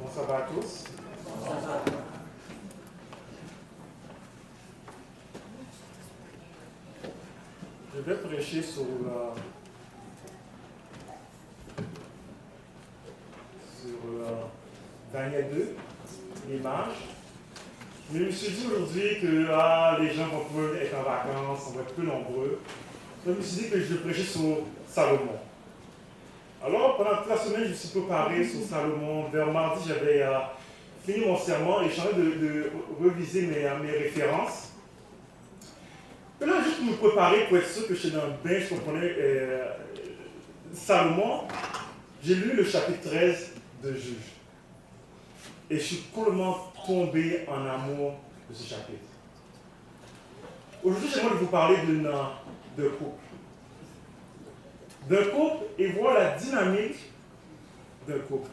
Bonsoir à tous. Je vais prêcher sur Daniel 2, l'image. Mais je me suis dit aujourd'hui que les gens vont pouvoir être en vacances, on va être plus nombreux. Donc je me suis dit que je vais prêcher sur Salomon. Alors pendant toute la semaine, je me suis préparé sur Salomon. Vers mardi, j'avais fini mon serment et je suis en train de reviser mes références. Et là, juste pour me préparer, pour être sûr que je suis dans le bain, je comprenais Salomon, j'ai lu le chapitre 13 de Juges. Et je suis complètement tombé en amour de ce chapitre. Aujourd'hui, j'aimerais vous parler d'un couple. D'un couple et voir la dynamique d'un couple.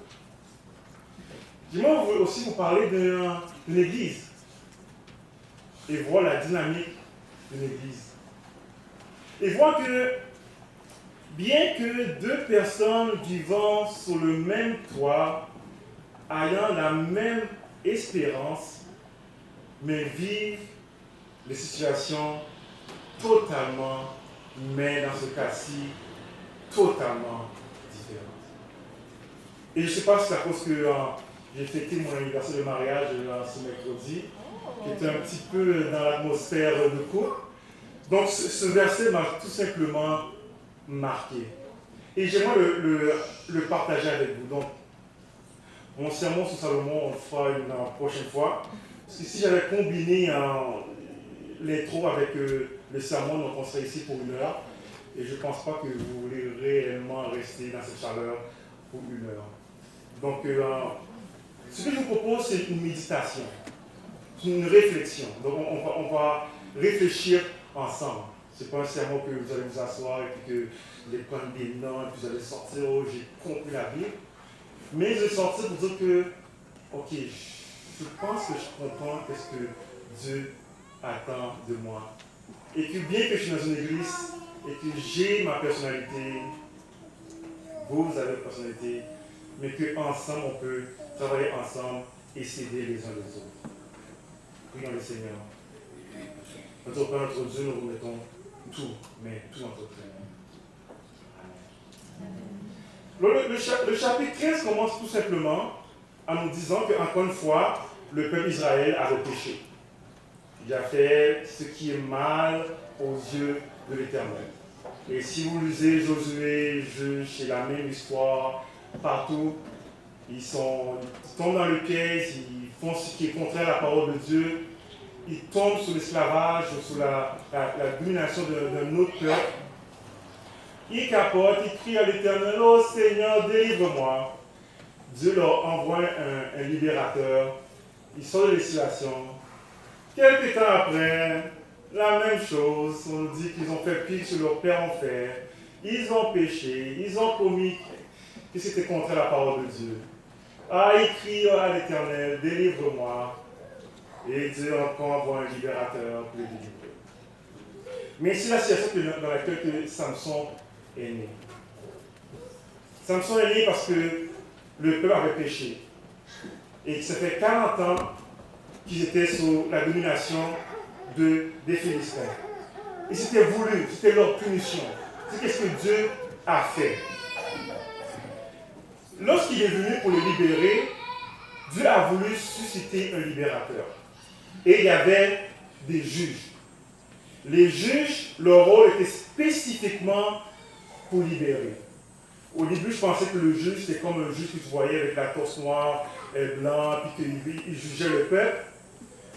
J'aimerais aussi vous parler d'une église et voir la dynamique d'une église. Et voir que, bien que deux personnes vivant sous le même toit, ayant la même espérance, mais vivent des situations totalement, mais dans ce cas-ci, totalement différentes. Et je ne sais pas si c'est à cause que j'ai fêté mon anniversaire de mariage ce mercredi, qui était un petit peu dans l'atmosphère de couple. Donc ce verset m'a tout simplement marqué. Et j'aimerais le partager avec vous. Donc, mon sermon sur Salomon, on le fera une prochaine fois. Parce que si j'avais combiné l'intro avec le sermon, donc on serait ici pour 1 heure. Et je ne pense pas que vous voulez réellement rester dans cette chaleur pour 1 heure. Donc, ce que je vous propose, c'est une méditation, une réflexion. Donc, on va réfléchir ensemble. Ce n'est pas un sermon que vous allez vous asseoir et puis que vous allez prendre des notes, et puis vous allez sortir, oh, j'ai compris la Bible. Mais je vais sortir pour dire que, ok, je pense que je comprends ce que Dieu attend de moi. Et que bien que je suis dans une église et que j'ai ma personnalité, vous avez une personnalité, mais qu'ensemble on peut travailler ensemble et s'aider les uns les autres. Prions le Seigneur. Notre Père, notre Dieu, nous remettons tout, mais tout entre tes mains. Amen. Le chapitre 13 commence tout simplement en nous disant qu'encore une fois, le peuple d'Israël avait péché. Il a fait ce qui est mal aux yeux de l'Éternel. Et si vous lisez Josué, Juge, c'est la même histoire partout. Ils tombent dans le piège, ils font ce qui est contraire à la parole de Dieu. Ils tombent sous l'esclavage, sous la domination d'un autre peuple. Ils capotent, ils crient à l'Éternel, oh Seigneur, délivre-moi. Dieu leur envoie un libérateur. Ils sortent de l'exilation. Quelques temps après, la même chose. On nous dit qu'ils ont fait pire que leur père en fait. Ils ont péché, ils ont commis que c'était contre la parole de Dieu. Ils crient à l'Éternel, délivre-moi. Et Dieu encore envoie un libérateur pour les délivrer. Mais c'est la situation dans laquelle Samson est né. Samson est né parce que le peuple avait péché. Et ça fait 40 ans qu'ils étaient sous la domination des Philistins. Et c'était voulu, c'était leur punition. C'est ce que Dieu a fait. Lorsqu'il est venu pour le libérer, Dieu a voulu susciter un libérateur. Et il y avait des juges. Les juges, leur rôle était spécifiquement pour libérer. Au début, je pensais que le juge, c'était comme un juge que tu voyais avec la torse noire, blanc, puis qu'il jugeait le peuple.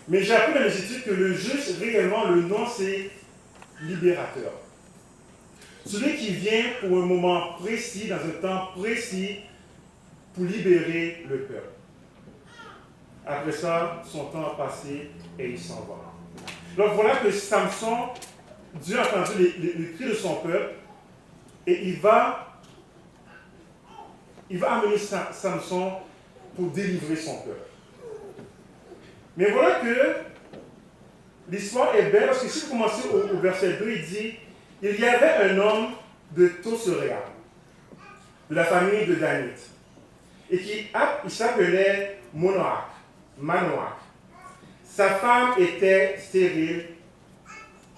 Mais j'ai appris dans mes études que le juge, réellement, le nom, c'est libérateur. Celui qui vient pour un moment précis, dans un temps précis, pour libérer le peuple. Après ça, son temps a passé et il s'en va. Donc voilà que Samson, Dieu a entendu les cris de son peuple et il va amener Samson pour délivrer son peuple. Mais voilà que l'histoire est belle parce que si vous commencez au verset 2, il dit « Il y avait un homme de Toseréa, de la famille de Danite. et il s'appelait Manoach. Sa femme était stérile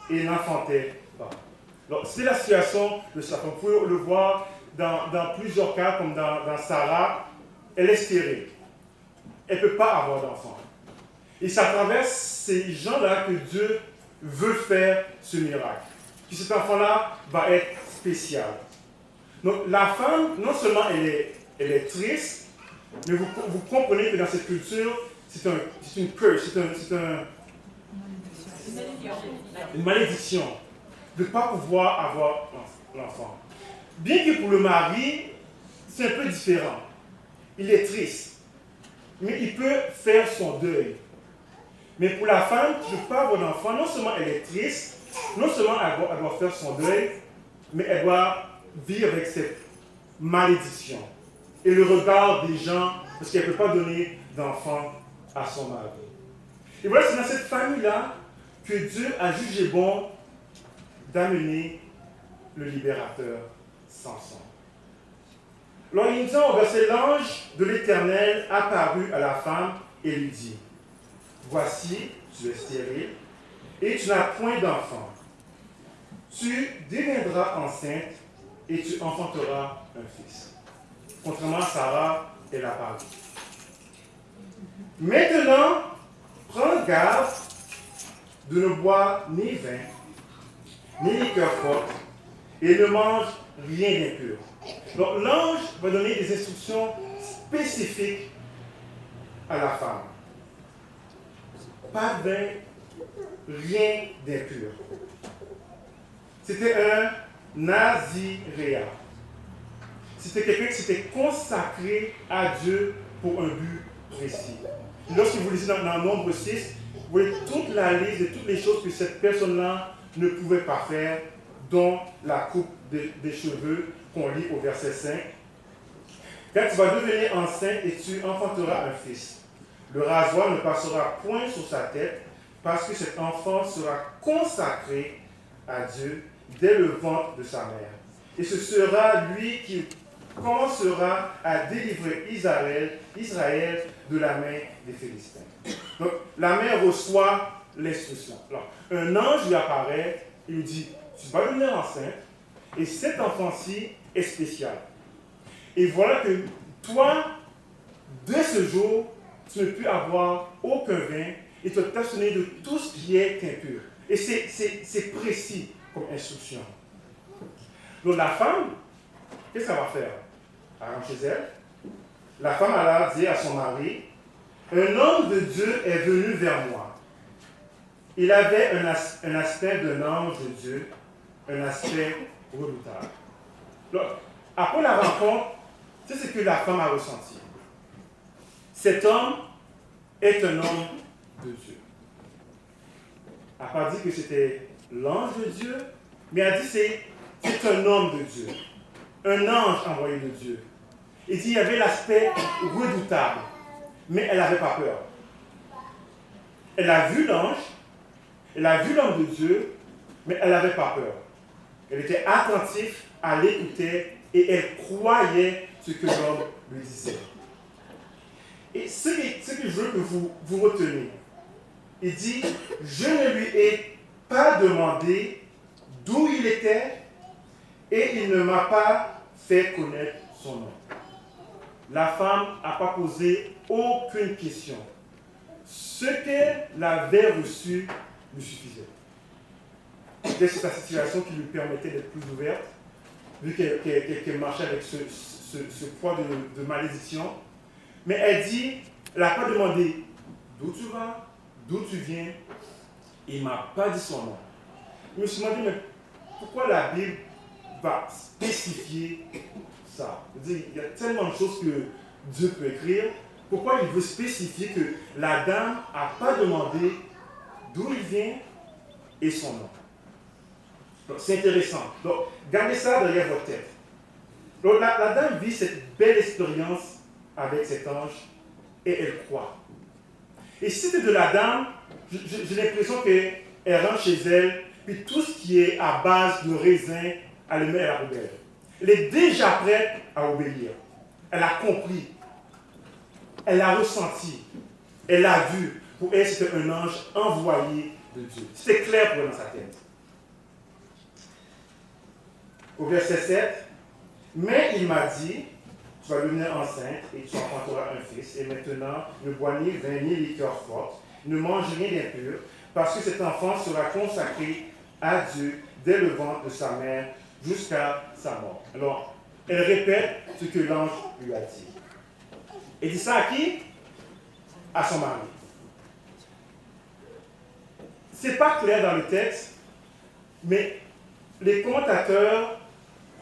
et n'enfantait pas. Donc, c'est la situation de sa femme. Vous pouvez le voir dans plusieurs cas, comme dans Sarah, elle est stérile. Elle ne peut pas avoir d'enfant. Et c'est à travers ces gens-là que Dieu veut faire ce miracle. Puis cet enfant-là va être spécial. Donc la femme, non seulement elle est triste, mais vous comprenez que dans cette culture, c'est une curse, c'est une malédiction de ne pas pouvoir avoir l'enfant. Bien que pour le mari, c'est un peu différent. Il est triste, mais il peut faire son deuil. Mais pour la femme qui ne peut pas avoir d'enfant, non seulement elle est triste, non seulement elle doit faire son deuil, mais elle doit vivre avec cette malédiction et le regard des gens parce qu'elle ne peut pas donner d'enfant à son mari. Et voilà, c'est dans cette famille-là que Dieu a jugé bon d'amener le libérateur Samson. Alors il dit au verset, l'ange de l'Éternel apparut à la femme et lui dit, voici, tu es stérile et tu n'as point d'enfant. Tu deviendras enceinte et tu enfanteras un fils. Contrairement à Sarah, elle a parlé. Maintenant, prends garde de ne boire ni vin, ni liqueur forte, et ne mange rien d'impur. Donc l'ange va donner des instructions spécifiques à la femme. Pas de vin, rien d'impur. C'était un naziréa. C'était quelqu'un qui s'était consacré à Dieu pour un but précis. Lorsque vous lisez dans Nombre 6, vous voyez toute la liste de toutes les choses que cette personne-là ne pouvait pas faire, dont la coupe des cheveux qu'on lit au verset 5. Car tu vas devenir enceinte et tu enfanteras un fils. Le rasoir ne passera point sur sa tête, parce que cet enfant sera consacré à Dieu dès le ventre de sa mère. Et ce sera lui qui commencera à délivrer Israël de la main des Philistins. Donc, la mère reçoit l'instruction. Alors, un ange lui apparaît et lui dit, tu vas devenir enceinte, et cet enfant-ci est spécial. Et voilà que toi, dès ce jour, tu ne peux avoir aucun vin et te t'abstenir de tout ce qui est impur. Et c'est précis comme instruction. Donc la femme, qu'est-ce qu'elle va faire? Elle rentre chez elle. La femme alla dire à son mari, un homme de Dieu est venu vers moi. Il avait un aspect d'un ange de Dieu, un aspect redoutable. Donc, après la rencontre, c'est ce que la femme a ressenti. Cet homme est un homme de Dieu. Elle n'a pas dit que c'était l'ange de Dieu, mais elle a dit que c'est un homme de Dieu, un ange envoyé de Dieu. Il dit qu'il y avait l'aspect redoutable, mais elle n'avait pas peur. Elle a vu l'ange, elle a vu l'homme de Dieu, mais elle n'avait pas peur. Elle était attentive, à l'écouter et elle croyait ce que l'homme lui disait. Et ce que je veux que vous reteniez, il dit, je ne lui ai pas demandé d'où il était et il ne m'a pas fait connaître son nom. La femme n'a pas posé aucune question. Ce qu'elle avait reçu lui suffisait. C'était sa situation qui lui permettait d'être plus ouverte, vu qu'elle marchait avec ce poids de malédiction. Mais elle n'a pas demandé d'où tu vas, d'où tu viens. Il ne m'a pas dit son nom. Je me suis demandé, mais pourquoi la Bible va spécifier ça? Il y a tellement de choses que Dieu peut écrire. Pourquoi il veut spécifier que la dame n'a pas demandé d'où il vient et son nom? Donc, c'est intéressant. Donc, gardez ça derrière votre tête. Donc, la dame vit cette belle expérience avec cet ange et elle croit. Et si c'était de la dame, j'ai l'impression qu'elle rentre chez elle, puis tout ce qui est à base de raisin, elle le met à la poubelle. Elle est déjà prête à obéir. Elle a compris Elle l'a ressenti. Elle l'a vu. Pour elle, c'était un ange envoyé de Dieu. C'était clair pour elle dans sa tête. Au verset 7, mais il m'a dit, tu vas devenir enceinte et tu enfanteras un fils. Et maintenant, ne bois ni vin ni liqueur forte, ne mange rien d'impur, parce que cet enfant sera consacré à Dieu dès le ventre de sa mère jusqu'à sa mort. Alors, elle répète ce que l'ange lui a dit. Elle dit ça à qui? À son mari. Ce n'est pas clair dans le texte, mais les commentateurs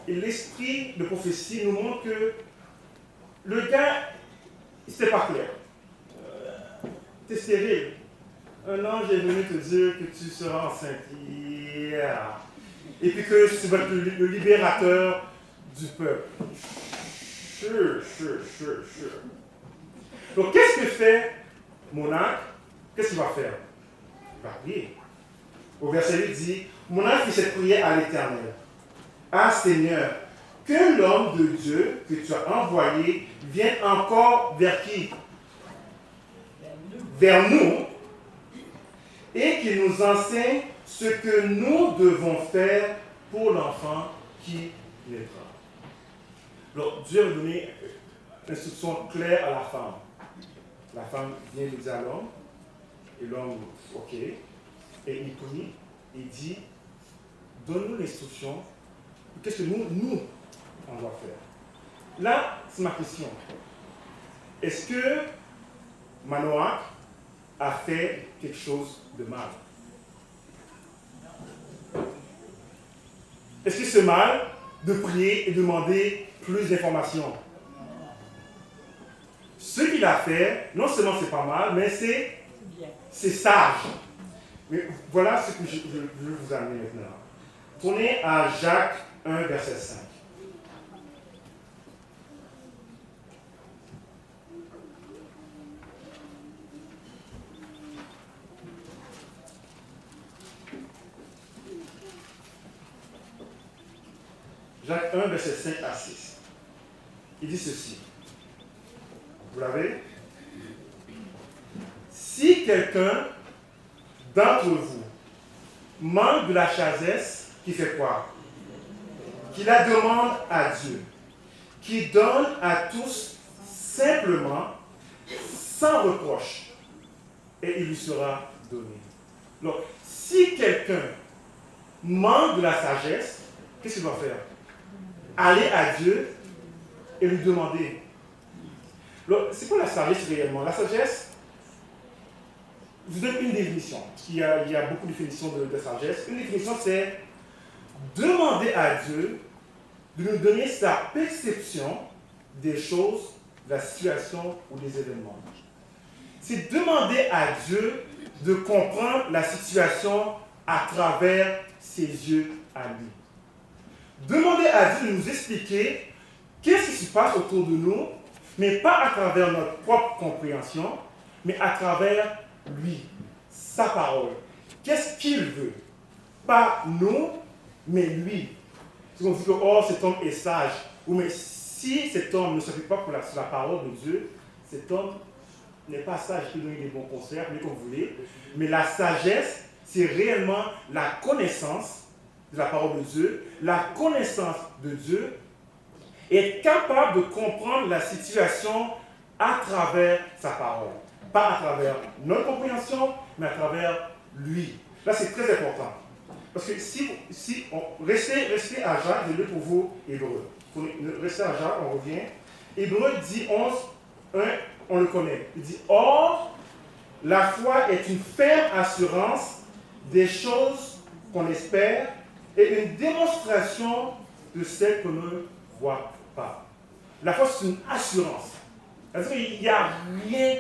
et l'esprit de prophétie nous montrent que le gars, c'était pas clair. T'es stérile. Un ange est venu te dire que tu seras enceinte. Yeah. Et puis que tu vas être le libérateur du peuple. Sure. Donc, qu'est-ce que fait Monarque? Qu'est-ce qu'il va faire? Il va prier. Au verset 8 dit, Monarque fit cette prière à l'Éternel. Ah Seigneur, que l'homme de Dieu que tu as envoyé vienne encore vers qui? Vers nous, et qu'il nous enseigne ce que nous devons faire pour l'enfant qui naîtra. Alors, Dieu a donné une instruction claire à la femme. La femme vient de dire à l'homme, et l'homme, ok, et il prie, il dit, donne-nous l'instruction, qu'est-ce que nous, on doit faire. Là, c'est ma question. Est-ce que Manoach a fait quelque chose de mal? Est-ce que c'est mal de prier et demander plus d'informations? Ce qu'il a fait, non seulement c'est pas mal, mais c'est sage. Mais voilà ce que je veux vous amener maintenant. Tournez à Jacques 1, verset 5. Jacques 1, verset 5 à 6. Il dit ceci. Vous l'avez? Si quelqu'un d'entre vous manque de la sagesse, qui fait quoi? Qui la demande à Dieu, qui donne à tous simplement, sans reproche, et il lui sera donné. Donc, si quelqu'un manque de la sagesse, qu'est-ce qu'il doit faire? Aller à Dieu et lui demander. C'est quoi la sagesse réellement? La sagesse, je vous donne une définition. Il y a beaucoup de définitions de sagesse. Une définition, c'est demander à Dieu de nous donner sa perception des choses, de la situation ou des événements. C'est demander à Dieu de comprendre la situation à travers ses yeux à lui. Demander à Dieu de nous expliquer qu'est-ce qui se passe autour de nous, mais pas à travers notre propre compréhension, mais à travers lui, sa parole. Qu'est-ce qu'il veut? Pas nous, mais lui. Si on dit que oh, cet homme est sage, ou mais si cet homme ne s'appuie pas sur la parole de Dieu, cet homme n'est pas sage, il peut donner des bons conseils, mais comme vous voulez. Mais la sagesse, c'est réellement la connaissance de la parole de Dieu, la connaissance de Dieu, et être capable de comprendre la situation à travers sa parole. Pas à travers notre compréhension, mais à travers lui. Là, c'est très important. Parce que si restez à Jacques, je lis pour vous Hébreux. Restez à Jacques, on revient. Hébreux dit 11, 1, on le connaît. Il dit, or, la foi est une ferme assurance des choses qu'on espère et une démonstration de celles qu'on ne voit pas. La foi, c'est une assurance. C'est-à-dire qu'il n'y a rien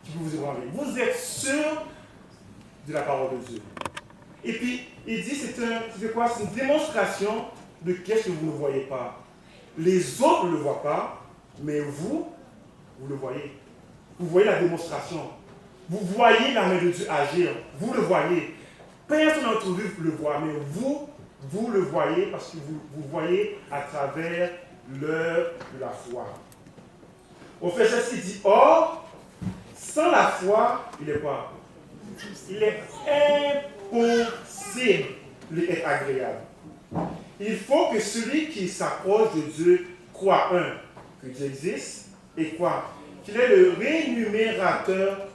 qui peut vous ébranler. Vous êtes sûr de la parole de Dieu. Et puis, il dit, c'est quoi? C'est une démonstration de qu'est-ce que vous ne voyez pas. Les autres ne le voient pas, mais vous le voyez. Vous voyez la démonstration. Vous voyez la main de Dieu agir. Vous le voyez. Personne d'entre vous le voit, mais vous le voyez parce que vous voyez à travers l'œuvre de la foi. Au verset 6, il dit, or, sans la foi, il est quoi? Il est impossible d'être agréable. Il faut que celui qui s'approche de Dieu croit, que Dieu existe, et quoi? Qu'il est le rémunérateur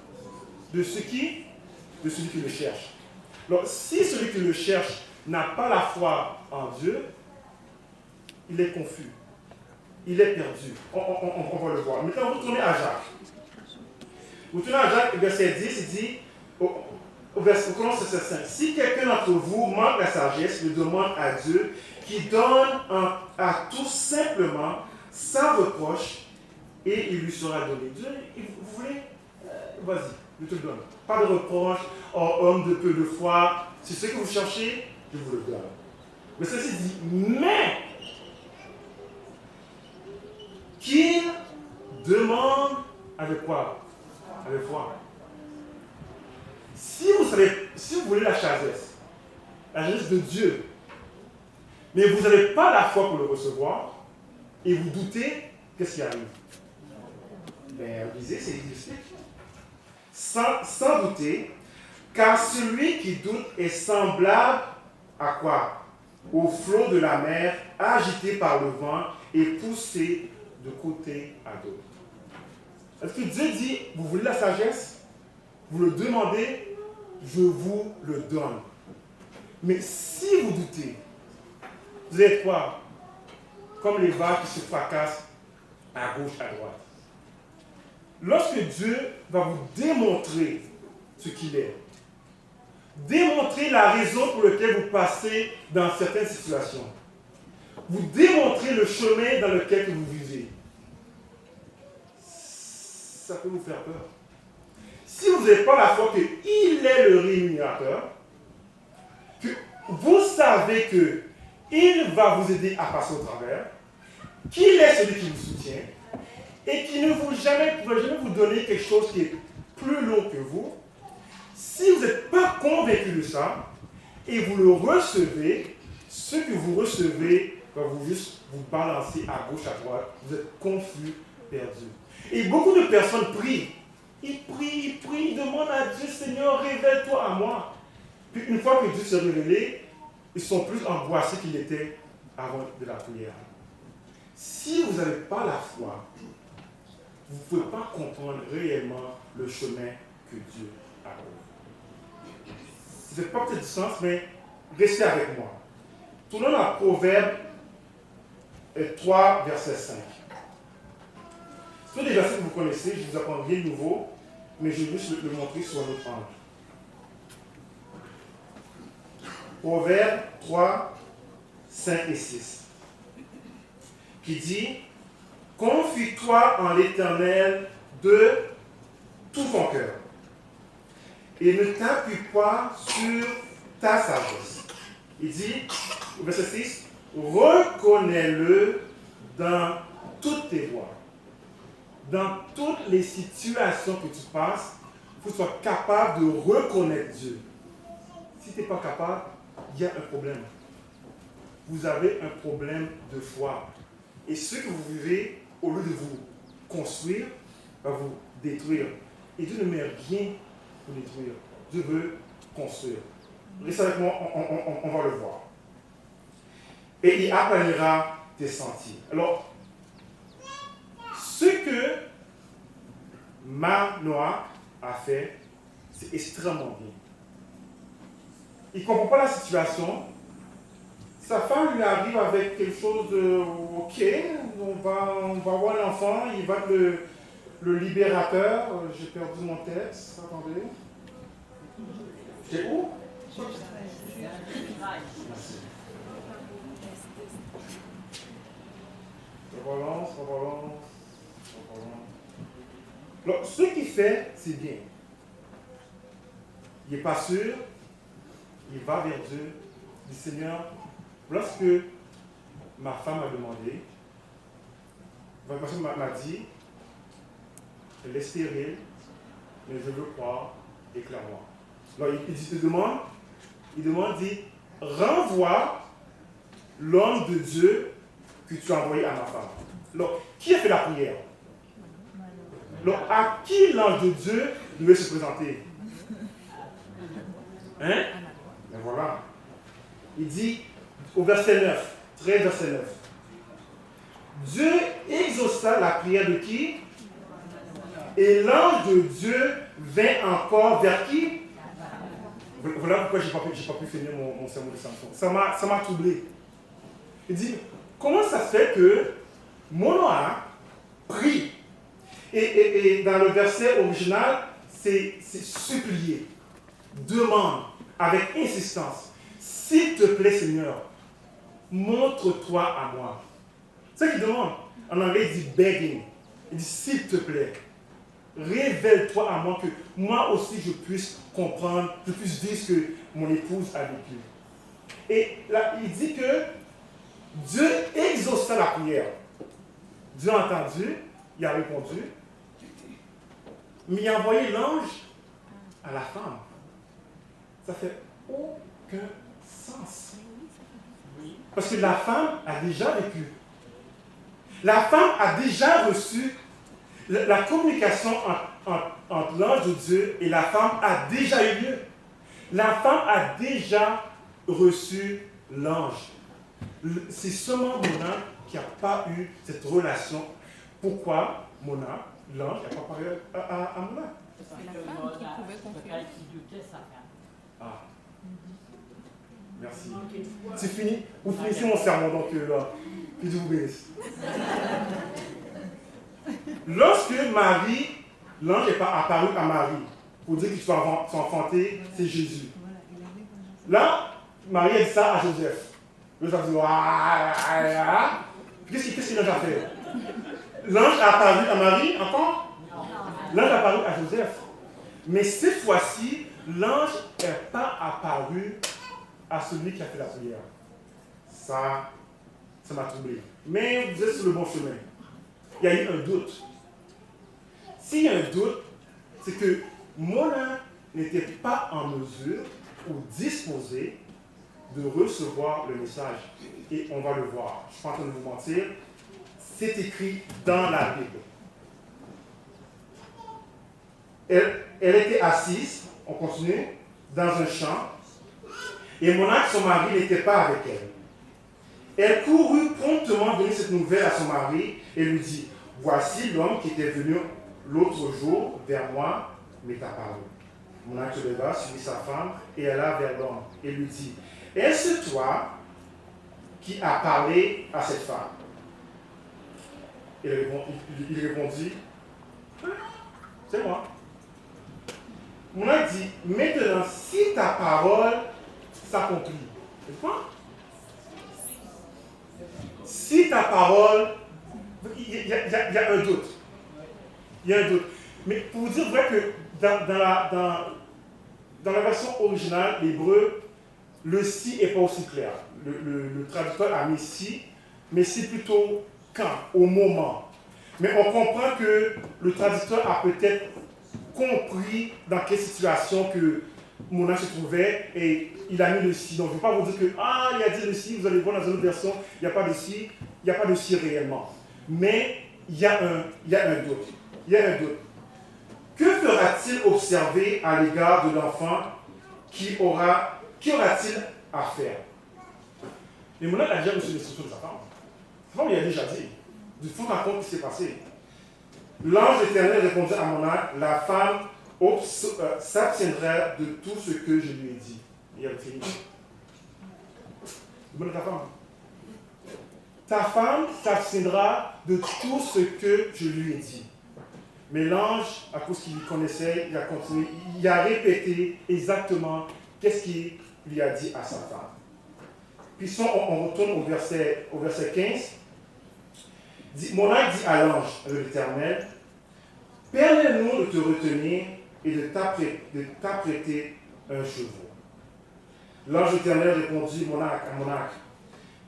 de celui qui le cherche. Donc, si celui qui le cherche n'a pas la foi en Dieu, il est confus. Il est perdu. On va le voir. Maintenant, vous tournez à Jacques. Vous tournez à Jacques, verset 10, il dit, au verset 5, si quelqu'un d'entre vous manque la sagesse, le demande à Dieu, qui donne à tous simplement, sans reproche, et il lui sera donné. Dieu, vous voulez? Vas-y, je te le donne. Pas de reproche, homme de peu de foi. C'est ce que vous cherchez, je vous le donne. Mais ceci dit, mais qu'il demande avec quoi? Avec foi. Si vous voulez la sagesse de Dieu, mais vous n'avez pas la foi pour le recevoir, et vous doutez, qu'est-ce qui arrive? Ben, lisez, c'est explique. Sans douter, car celui qui doute est semblable à quoi? Au flot de la mer, agité par le vent et poussé de côté à d'autre. Est-ce que Dieu dit, vous voulez la sagesse? Vous le demandez, je vous le donne. Mais si vous doutez, vous êtes quoi? Comme les vagues qui se fracassent à gauche, à droite. Lorsque Dieu va vous démontrer ce qu'il est, démontrer la raison pour laquelle vous passez dans certaines situations, vous démontrer le chemin dans lequel vous vivez, ça peut vous faire peur. Si vous n'avez pas la foi qu'il est le rémunérateur, que vous savez qu'il va vous aider à passer au travers, qu'il est celui qui vous soutient, et qui ne va jamais vous donner quelque chose qui est plus long que vous, si vous n'êtes pas convaincu de ça, et vous le recevez, ce que vous recevez va juste vous balancer à gauche, à droite, vous êtes confus, perdu. Et beaucoup de personnes prient. Ils prient, ils demandent à Dieu, Seigneur, révèle-toi à moi. Puis une fois que Dieu s'est révélé, ils sont plus angoissés qu'ils étaient avant de la prière. Si vous n'avez pas la foi, vous ne pouvez pas comprendre réellement le chemin que Dieu a ouvert. Ça ne fait pas peut-être du sens, mais restez avec moi. Tournons à Proverbe 3, verset 5. C'est des versets que vous connaissez, je ne vous apprends rien de nouveau, mais je vais juste le montrer sur un autre angle. Proverbe 3, 5 et 6. Qui dit, confie-toi en l'Éternel de tout ton cœur et ne t'appuie pas sur ta sagesse. Il dit, au verset 6, reconnais-le dans toutes tes voies. Dans toutes les situations que tu passes, il faut que tu sois capable de reconnaître Dieu. Si tu n'es pas capable, il y a un problème. Vous avez un problème de foi. Et ce que vous vivez, au lieu de vous construire, va vous détruire. Et Dieu ne met rien pour détruire. Dieu veut construire. Restez avec moi, on va le voir. Et il aplanira tes sentiers. Alors, ce que Manoach a fait, c'est extrêmement bien. Il ne comprend pas la situation. Sa femme lui arrive avec quelque chose de OK, on va avoir l'enfant, il va être le libérateur. J'ai perdu mon texte, attendez. C'est où? Merci. Relance. Alors, ce qu'il fait, c'est bien. Il n'est pas sûr, il va vers Dieu, il dit Seigneur, lorsque ma femme m'a demandé, ma personne m'a dit, elle est stérile, mais je veux croire, éclaire-moi. Alors il dit, renvoie l'homme de Dieu que tu as envoyé à ma femme. Alors, qui a fait la prière? Donc, à qui l'ange de Dieu devait se présenter? Hein? Ben voilà. Il dit au verset 9, 13 verset 9. Dieu exauça la prière de qui? Et l'ange de Dieu vint encore vers qui? Voilà pourquoi je n'ai pas pu finir mon sermon de Samson. Ça m'a troublé. Il dit, comment ça se fait que Manoah prie? Et dans le verset original, c'est supplier, demande, avec insistance. S'il te plaît, Seigneur, montre-toi à moi. C'est ce qu'il demande. En anglais, il dit begging. Il dit, s'il te plaît, révèle-toi à moi que moi aussi je puisse comprendre, je puisse dire ce que mon épouse a vécu. Et là, il dit que Dieu exauça la prière. Dieu a entendu, il a répondu, mais il a envoyé l'ange à la femme. Ça fait aucun sens. Parce que la femme a déjà vécu. La femme a déjà reçu la communication entre l'ange de Dieu et la femme a déjà eu lieu. La femme a déjà reçu l'ange. C'est seulement Mona qui n'a pas eu cette relation. Pourquoi Mona, l'ange, n'a pas parlé à Mona? C'est la femme qui pouvait confier. Ah. Merci. C'est fini. Vous finissez mon sermon, donc que Dieu vous bénisse. Lorsque Marie, l'ange n'est pas apparu à Marie, pour dire qu'il soit enfanté, c'est Jésus. Là, Marie a dit ça à Joseph. Joseph a dit, ah. Qu'est-ce que l'ange a fait? L'ange a apparu à Marie encore? L'ange a apparu à Joseph. Mais cette fois-ci, l'ange n'est pas apparu à celui qui a fait la prière. Ça m'a troublé. Mais vous êtes sur le bon chemin. Il y a eu un doute. S'il y a un doute, c'est que Mona n'était pas en mesure ou disposé de recevoir le message. Et on va le voir. Je ne suis pas en train de vous mentir. C'est écrit dans la Bible. Elle était assise, on continue, dans un champ. Et Mona, son mari, n'était pas avec elle. Elle courut promptement donner cette nouvelle à son mari et lui dit, voici l'homme qui était venu l'autre jour vers moi, m'est apparu. Mona se leva, suivit sa femme et alla vers l'homme et lui dit, est-ce toi qui as parlé à cette femme? Il répondit, c'est moi. Mona dit, maintenant, si ta parole s'accomplit, c'est quoi? Si ta parole, il y a un doute. Il y a un doute. Mais pour vous dire vrai que dans la version originale, l'hébreu, le si n'est pas aussi clair. Le traducteur a mis si, mais c'est plutôt quand, au moment. Mais on comprend que le traducteur a peut-être compris dans quelle situation que Mona se trouvait et il a mis le si. Donc je ne vais pas vous dire que, il a dit le si, vous allez voir dans une autre version, il n'y a pas de si, il n'y a pas de si réellement. Mais il y a un doute. Il y a un doute. Que fera-t-il observer à l'égard de l'enfant? Qu'y aura-t-il à faire? Et Mona a déjà reçu l'instruction de sa femme. Sa femme lui a déjà dit. Du fond à compte, ce qui s'est passé. L'ange éternel répondit à Mona, la femme s'abstiendra de tout ce que je lui ai dit. Il a fini. Demande à ta femme. Ta femme s'abstiendra de tout ce que je lui ai dit. Mais l'ange, à cause qu'il connaissait, il a continué, il a répété exactement qu'est-ce qu'il lui a dit à sa femme. Puis on retourne au verset 15. Mona dit à l'ange de l'Éternel, permets-nous de te retenir et de t'apprêter un chevaux. L'ange éternel répondit à Mona,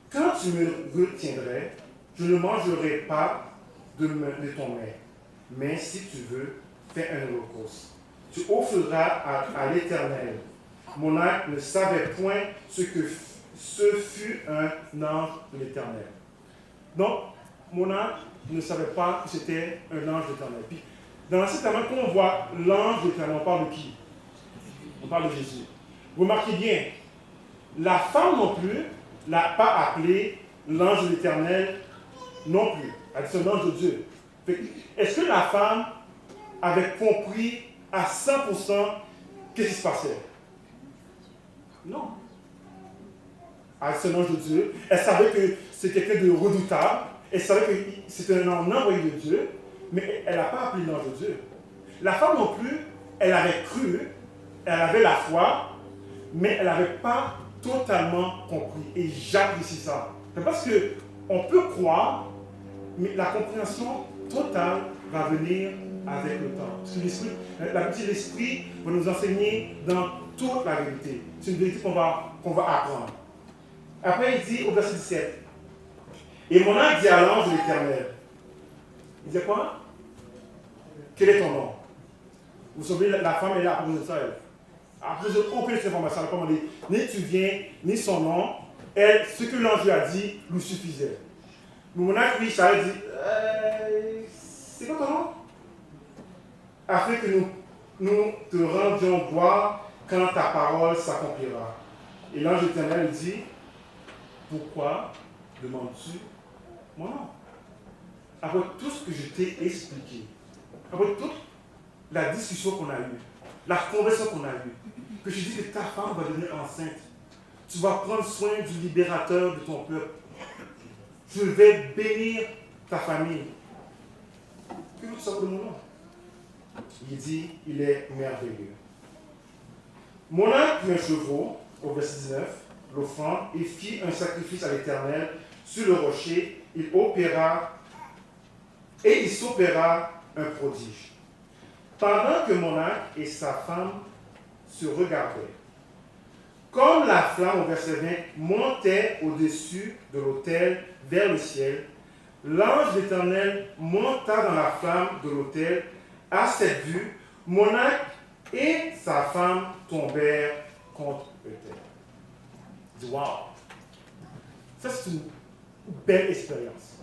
quand tu me retiendrais, je ne mangerai pas de ton mets. Mais si tu veux, fais un holocauste. Tu offriras à l'Éternel. Mona ne savait point ce fut un ange de l'Éternel. Donc, Mona ne savait pas que c'était un ange de l'Éternel. Puis, Dans l'Ancien Testament, quand on voit l'ange de l'Éternel, on parle de qui? On parle de Jésus. Remarquez bien, la femme non plus n'a pas appelé l'ange de l'Éternel non plus. Elle dit c'est l'ange de Dieu. Est-ce que la femme avait compris à 100% qu'est-ce qui se passait? Non. Elle dit c'est l'ange de Dieu. Elle savait que c'est quelqu'un de redoutable. Elle savait que c'était un envoyé de Dieu. Mais elle n'a pas appelé l'ange de Dieu. La femme non plus, elle avait cru, elle avait la foi, mais elle n'avait pas totalement compris. Et j'apprécie ça. C'est parce qu'on peut croire, mais la compréhension totale va venir avec le temps. Parce que la petite l'esprit va nous enseigner dans toute la vérité. C'est une vérité qu'on va apprendre. Après, il dit au verset 17, et mon âme dit à l'ange de l'Éternel. Il dit quoi? Quel est ton nom? Vous savez, la femme est là à cause de ça. À cause d'aucune information. Elle n'a pas demandé ni tu viens, ni son nom. Elle, ce que l'ange lui a dit, lui suffisait. Mais mon âme, lui, ça a dit, c'est quoi ton nom? Afin que nous te rendions gloire quand ta parole s'accomplira. Et l'ange éternel dit, pourquoi demandes-tu mon nom? Après tout ce que je t'ai expliqué, après toute la discussion qu'on a eue, la conversation qu'on a eue, que je dis que ta femme va devenir enceinte, tu vas prendre soin du libérateur de ton peuple, je vais bénir ta famille. Que veux-tu savoir de mon nom? Il dit, il est merveilleux. Mon âme prit un chevreau, au verset 19, l'offrande, et fit un sacrifice à l'Éternel sur le rocher. Il s'opéra un prodige. Pendant que Monarque et sa femme se regardaient, comme la flamme, au verset 20, montait au-dessus de l'autel vers le ciel, l'ange de l'Éternel monta dans la flamme de l'autel. À cette vue, Monarque et sa femme tombèrent contre le terre. Je dis, waouh! Ça, c'est une belle expérience.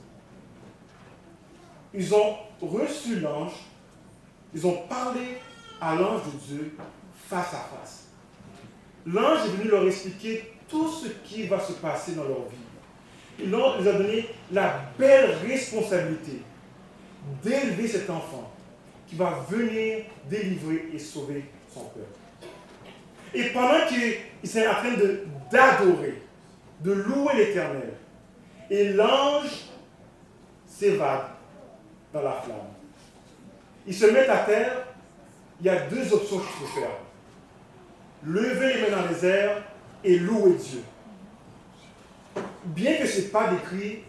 Ils ont reçu l'ange, ils ont parlé à l'ange de Dieu face à face. L'ange est venu leur expliquer tout ce qui va se passer dans leur vie. Il leur a donné la belle responsabilité d'élever cet enfant qui va venir délivrer et sauver son peuple. Et pendant qu'il sont en train d'adorer, de louer l'Éternel, et l'ange s'évade dans la flamme. Ils se mettent à terre, il y a deux options qu'il faut faire. Lever les mains dans les airs et louer Dieu. Bien que ce n'est pas décrit,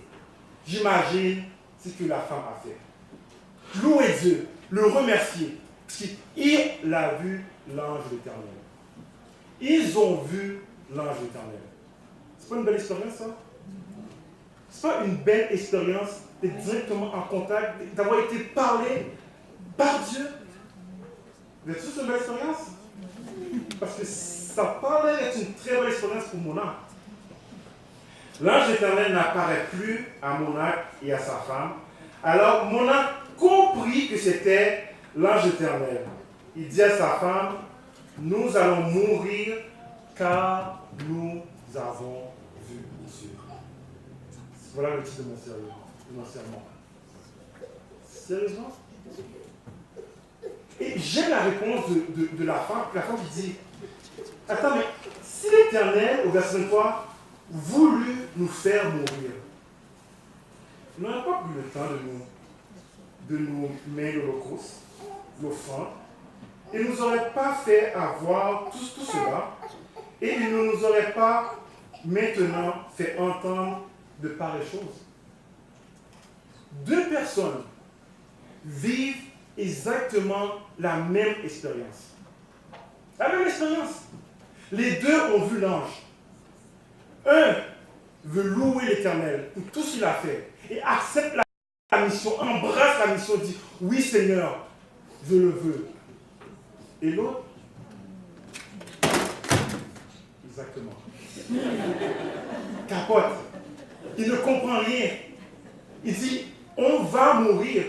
j'imagine ce que la femme a fait. Louer Dieu, le remercier, parce qu'il a vu l'ange de l'Éternel. Ils ont vu l'ange de l'Éternel. C'est pas une belle expérience, ça? C'est pas une belle expérience d'être directement en contact, d'avoir été parlé par Dieu? Vous êtes sûr que c'est une belle expérience? Parce que ça paraît être une très belle expérience pour mon âme. L'ange éternel n'apparaît plus à Monarque et à sa femme. Alors Monarque comprit que c'était l'ange éternel. Il dit à sa femme, nous allons mourir car nous avons vu Dieu. Voilà le titre de mon sermon. Sérieusement? Et j'ai la réponse de la femme qui dit, attends, mais si l'Éternel, au verset 23, voulut nous faire mourir, il n'aurait pas pris le temps de nous mettre l'holocauste, l'offrande, il ne nous aurait pas fait avoir tout cela, et il ne nous aurait pas maintenant fait entendre de pareilles choses. Deux personnes vivent exactement la même expérience. La même expérience. Les deux ont vu l'ange. Un veut louer l'Éternel pour tout ce qu'il a fait et accepte la mission, embrasse la mission, dit oui Seigneur, je le veux. Et l'autre, exactement, capote. Il ne comprend rien. Il dit on va mourir.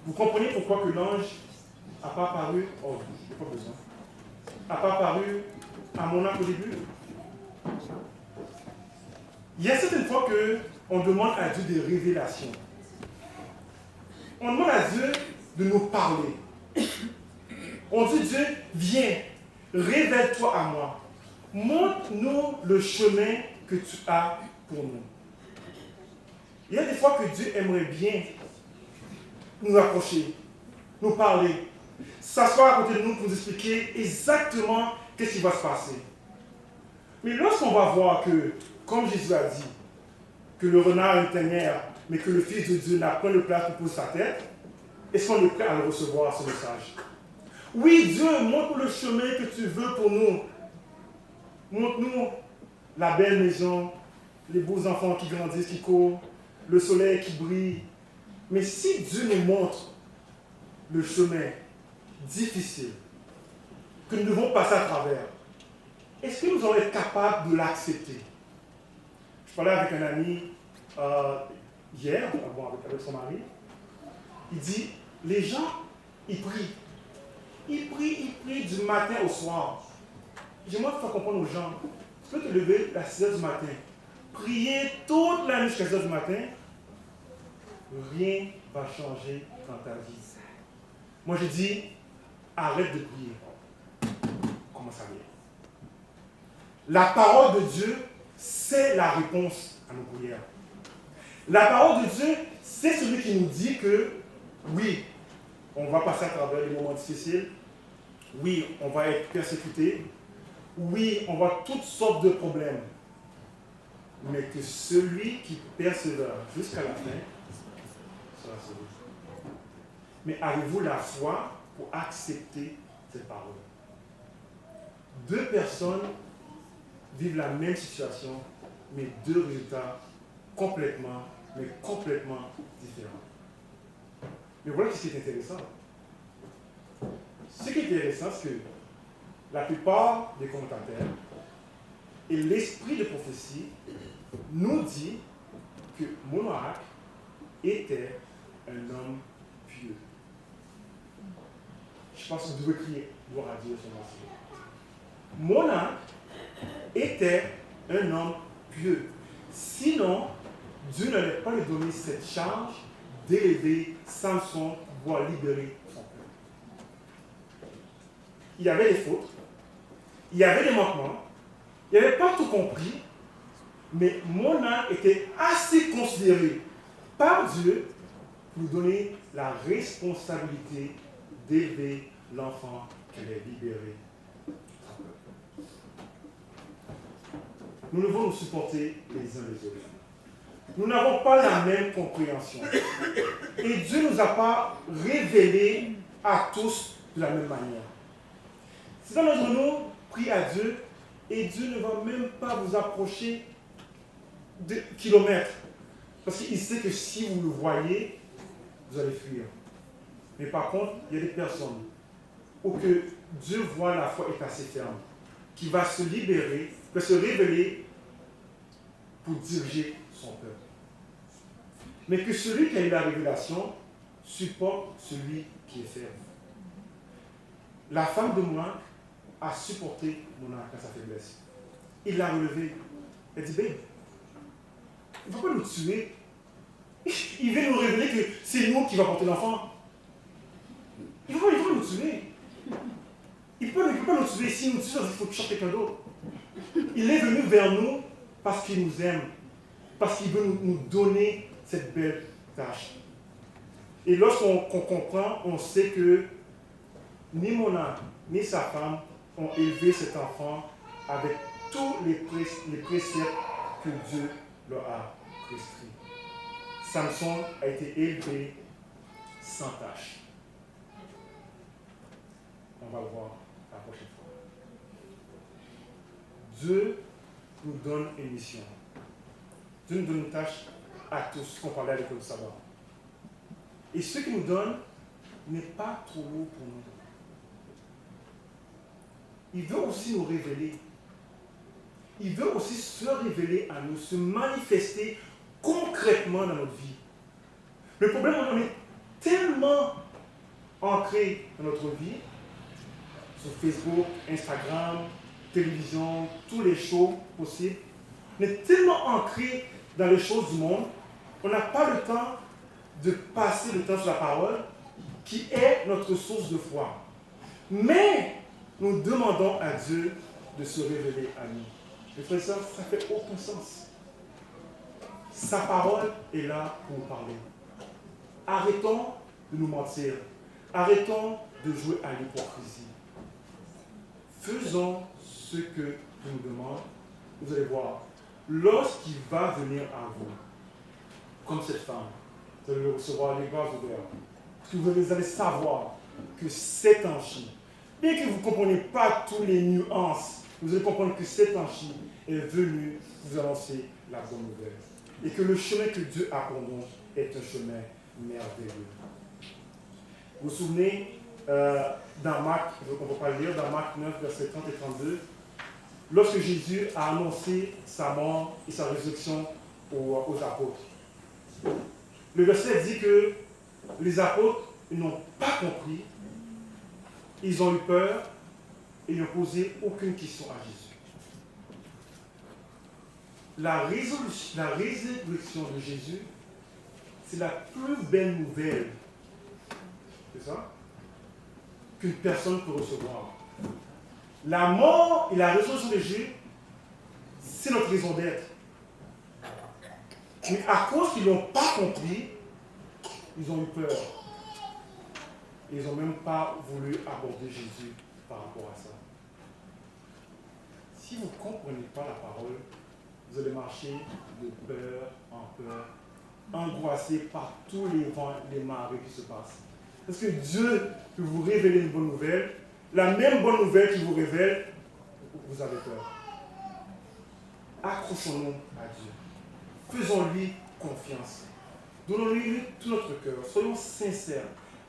Vous comprenez pourquoi que l'ange n'a pas apparu, oh, je n'ai pas besoin, n'a pas apparu à mon âme au début? Il y a certaines fois qu'on demande à Dieu des révélations. On demande à Dieu de nous parler. On dit, Dieu, viens, révèle-toi à moi. Montre-nous le chemin que tu as pour nous. Il y a des fois que Dieu aimerait bien nous approcher, nous parler, s'asseoir à côté de nous pour nous expliquer exactement ce qui va se passer. Mais lorsqu'on va voir que, comme Jésus a dit, que le renard a une tanière, mais que le Fils de Dieu n'a pas de place pour poser sa tête, est-ce qu'on est prêt à le recevoir, ce message? Oui, Dieu, montre-nous le chemin que tu veux pour nous. Montre-nous la belle maison, les beaux enfants qui grandissent, qui courent, le soleil qui brille. Mais si Dieu nous montre le chemin difficile que nous devons passer à travers, est-ce que nous allons être capables de l'accepter? Je parlais avec un ami hier, avec son mari. Il dit, les gens, ils prient. Ils prient du matin au soir. J'aimerais faire comprendre aux gens, tu peux te lever à 6 h du matin, prier toute la nuit jusqu'à 6 h du matin, rien ne va changer dans ta vie. Moi je dis, arrête de prier. Commence à lire. La parole de Dieu, c'est la réponse à nos prières. La parole de Dieu, c'est celui qui nous dit que, oui, on va passer à travers les moments difficiles, oui, on va être persécuté, oui, on va avoir toutes sortes de problèmes, mais que celui qui persévère jusqu'à la fin sera sauvé. Mais avez-vous la foi pour accepter cette parole? Deux personnes vivent la même situation, mais deux résultats complètement différents. Mais voilà ce qui est intéressant. Ce qui est intéressant, c'est que la plupart des commentateurs et l'esprit de prophétie nous dit que Monarque était un homme pieux. Je pense que vous devez crier, gloire à Dieu, son nom. Monarque était un homme pieux. Sinon, Dieu n'allait pas lui donner cette charge d'élever Samson pour pouvoir libérer son peuple. Il y avait des fautes, il y avait des manquements, il n'avait pas tout compris, mais Monarque était assez considéré par Dieu pour lui donner la responsabilité d'élever l'enfant qu'elle ait libéré. Nous devons nous supporter les uns les autres. Nous n'avons pas la même compréhension. Et Dieu ne nous a pas révélé à tous de la même manière. Certains d'entre nous prient à Dieu et Dieu ne va même pas vous approcher de kilomètres. Parce qu'il sait que si vous le voyez, vous allez fuir. Mais par contre, il y a des personnes où que Dieu voit la foi est assez ferme, qui va se libérer, va se révéler pour diriger son peuple. Mais que celui qui a eu la révélation supporte celui qui est ferme. La femme de Monarque a supporté Monarque à sa faiblesse. Il l'a relevé. Elle dit, ben, il ne va pas nous tuer. Il veut nous révéler que c'est nous qui va porter l'enfant. Il va nous tuer. Il ne peut pas nous tuer. S'il nous tue, il faut chercher quelqu'un d'autre. Il est venu vers nous parce qu'il nous aime. Parce qu'il veut nous donner cette belle tâche. Et lorsqu'on comprend, on sait que ni Monarque, ni sa femme ont élevé cet enfant avec tous les préceptes que Dieu leur a prescrits. Samson a été élevé sans tâche. On va le voir la prochaine fois. Dieu nous donne une mission. Dieu nous donne une tâche à tous, qu'on parlait avec le sabbat. Et ce qu'il nous donne n'est pas trop lourd pour nous. Il veut aussi nous révéler. Il veut aussi se révéler à nous, se manifester concrètement dans notre vie. Le problème, on est tellement ancré dans notre vie, sur Facebook, Instagram, télévision, tous les shows possibles. On est tellement ancré dans les choses du monde, on n'a pas le temps de passer le temps sur la parole, qui est notre source de foi. Mais nous demandons à Dieu de se révéler à nous. Mes frères et sœurs, ça ne fait aucun sens. Sa parole est là pour nous parler. Arrêtons de nous mentir. Arrêtons de jouer à l'hypocrisie. Faisons ce que Dieu nous demande. Vous allez voir, lorsqu'il va venir à vous, comme cette femme, vous allez le recevoir les bras ouverts. Parce que vous allez savoir que cet ange, bien que vous ne compreniez pas toutes les nuances, vous allez comprendre que cet ange est venu vous annoncer la bonne nouvelle. Et que le chemin que Dieu a pour nous est un chemin merveilleux. Vous vous souvenez, dans Marc, on ne peut pas le lire, dans Marc 9, versets 30 et 32, lorsque Jésus a annoncé sa mort et sa résurrection aux apôtres. Le verset dit que les apôtres n'ont pas compris, ils ont eu peur et n'ont posé aucune question à Jésus. La résurrection de Jésus, c'est la plus belle nouvelle, c'est ça, qu'une personne peut recevoir. La mort et la résurrection de Jésus, c'est notre raison d'être. Mais à cause qu'ils n'ont pas compris, ils ont eu peur. Et ils n'ont même pas voulu aborder Jésus par rapport à ça. Si vous ne comprenez pas la parole, vous allez marcher de peur en peur, angoissé par tous les vents, les marées qui se passent. Parce que Dieu peut vous révéler une bonne nouvelle, la même bonne nouvelle qu'il vous révèle, vous avez peur. Accrochons-nous à Dieu. Faisons-lui confiance. Donnons-lui tout notre cœur. Soyons sincères.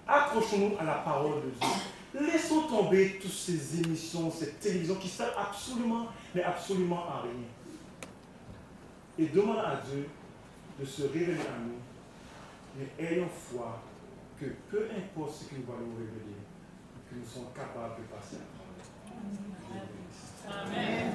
Accrochons-nous à la parole de Dieu. Laissons tomber toutes ces émissions, cette télévision qui ne servent absolument, mais absolument à rien. Et demandons à Dieu de se révéler à nous, mais ayons foi que peu importe ce qu'il va nous révéler, que nous sommes capables de passer à travers. Amen.